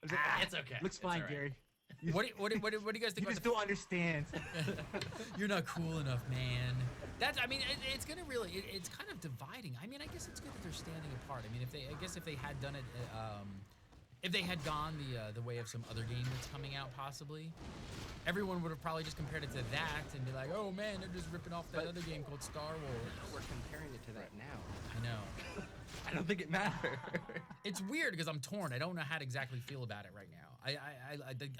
It's okay. Looks It's fine, all right. Gary. What do you guys think You about just don't understand. You're not cool enough, man. I mean, it's gonna really, it's kind of dividing. I mean, I guess it's good that they're standing apart. I mean, if they had done it, if they had gone the way of some other game that's coming out, possibly, everyone would have probably just compared it to that and be like, oh man, they're just ripping off that other game called Star Wars. We're comparing it to that now. I know. I don't think it matters. It's weird because I'm torn. I don't know how to exactly feel about it right now.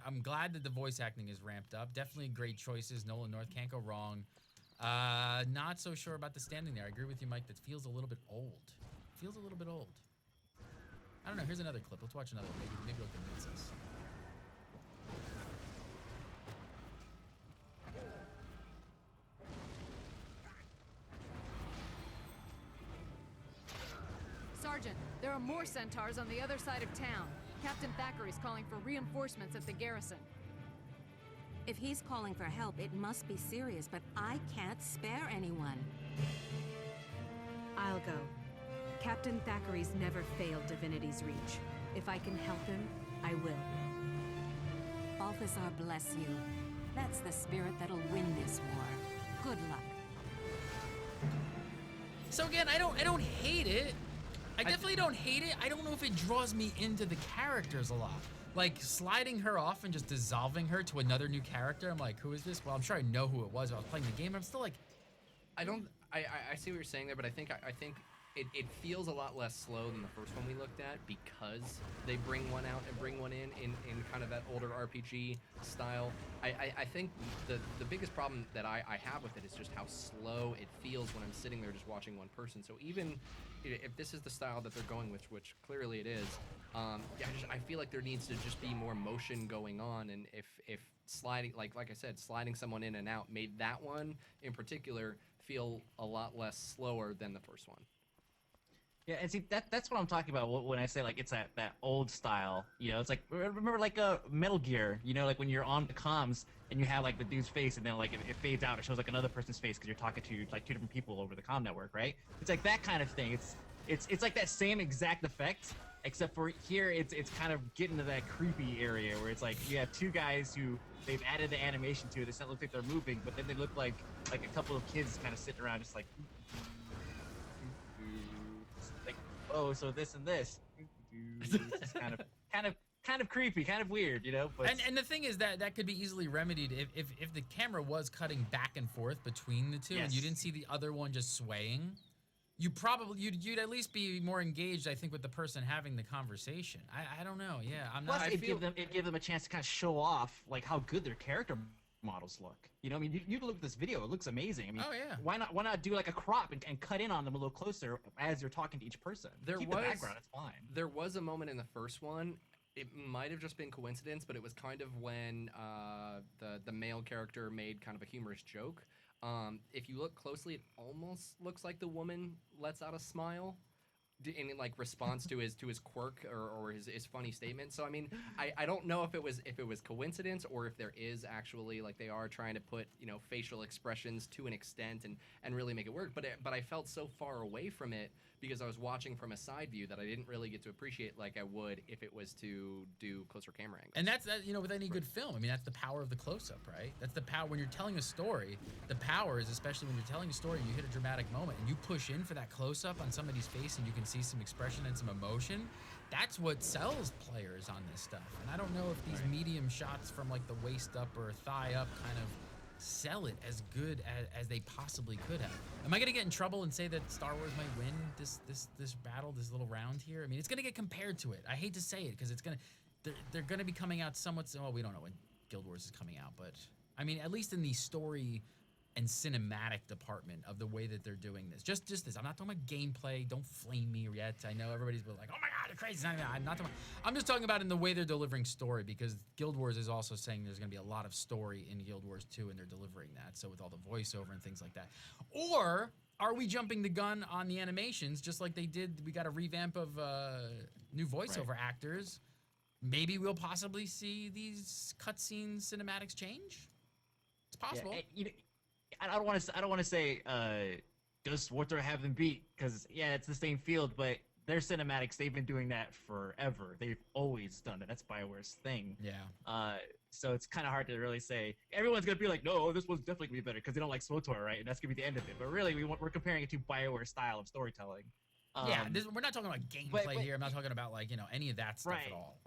I'm glad that the voice acting is ramped up. Definitely great choices. Nolan North can't go wrong. Not so sure about the standing there. I agree with you, Mike. That feels a little bit old. Feels a little bit old. I don't know. Here's another clip. Let's watch another one. Maybe it'll convince us. Sergeant, there are more centaurs on the other side of town. Captain Thackeray's calling for reinforcements at the garrison. If he's calling for help, it must be serious, but I can't spare anyone. I'll go. Captain Thackeray's never failed Divinity's Reach. If I can help him, I will. Balthazar bless you. That's the spirit that'll win this war. Good luck. So again, I don't hate it. I definitely don't hate it. I don't know if it draws me into the characters a lot. Like, sliding her off and just dissolving her to another new character, I'm like, who is this? Well, I'm sure I know who it was while I was playing the game, but I'm still like... I see what you're saying there, but I think it feels a lot less slow than the first one we looked at because they bring one out and bring one in kind of that older RPG style. I think the biggest problem that I have with it is just how slow it feels when I'm sitting there just watching one person. So even if this is the style that they're going with, which clearly it is, I feel like there needs to just be more motion going on. And if sliding, like I said, sliding someone in and out made that one in particular feel a lot less slower than the first one. Yeah, and see, that's what I'm talking about when I say, like, it's that old style, you know? It's like, remember, like, Metal Gear, you know, like, when you're on the comms, and you have, like, the dude's face, and then, like, it fades out, it shows, like, another person's face, because you're talking to, like, two different people over the comm network, right? It's like that kind of thing. It's like that same exact effect, except for here, it's kind of getting to that creepy area, where it's like, you have two guys who, they've added the animation to it, it doesn't look like they're moving, but then they look like a couple of kids kind of sitting around, just like... Like, oh, so this and this. It's kind of creepy, kind of weird, you know. But and the thing is that could be easily remedied if the camera was cutting back and forth between the two, and you didn't see the other one just swaying. You'd at least be more engaged, I think, with the person having the conversation. I don't know. Yeah, I'm not. Plus, it'd give them a chance to kind of show off like how good their character models look. You know, I mean, you look at this video; it looks amazing. I mean, oh yeah. Why not do like a crop and cut in on them a little closer as you're talking to each person? Keep the background; it's fine. There was a moment in the first one. It might have just been coincidence, but it was kind of when the male character made kind of a humorous joke. If you look closely, it almost looks like the woman lets out a smile in like response to his quirk or his funny statement. So I mean, I don't know if it was coincidence or if there is actually, like, they are trying to put, you know, facial expressions to an extent and really make it work. But I felt so far away from it because I was watching from a side view that I didn't really get to appreciate like I would if it was to do closer camera angles. And that's you know, with any good film, I mean, that's the power of the close-up, right? That's the power when you're telling a story. The power is, especially when you're telling a story and you hit a dramatic moment and you push in for that close-up on somebody's face and you can see some expression and some emotion. That's what sells players on this stuff. And I don't know if these medium shots from like the waist up or thigh up kind of sell it as good as they possibly could have. Am I gonna get in trouble and say that Star Wars might win this battle, this little round here? I mean, it's gonna get compared to it. I hate to say it because they're gonna be coming out somewhat. Well, we don't know when Guild Wars is coming out, but I mean, at least in the story and cinematic department of the way that they're doing this. Just this. I'm not talking about gameplay. Don't flame me yet. I know everybody's been like, oh my God, you're crazy. I'm just talking about in the way they're delivering story, because Guild Wars is also saying there's going to be a lot of story in Guild Wars 2, and they're delivering that. So with all the voiceover and things like that. Or are we jumping the gun on the animations just like they did? We got a revamp of new voiceover actors. Maybe we'll possibly see these cutscene cinematics change. It's possible. Yeah, I don't want to say does Warthog have them beat, because yeah, it's the same field, but their cinematics, they've been doing that forever. They've always done it. That's BioWare's thing. Yeah. So it's kind of hard to really say. Everyone's gonna be like, no, this one's definitely gonna be better because they don't like SWTOR, right? And that's gonna be the end of it. But really, we're comparing it to BioWare style of storytelling. Yeah, we're not talking about gameplay but- here. I'm not talking about like any of that stuff Right. at all.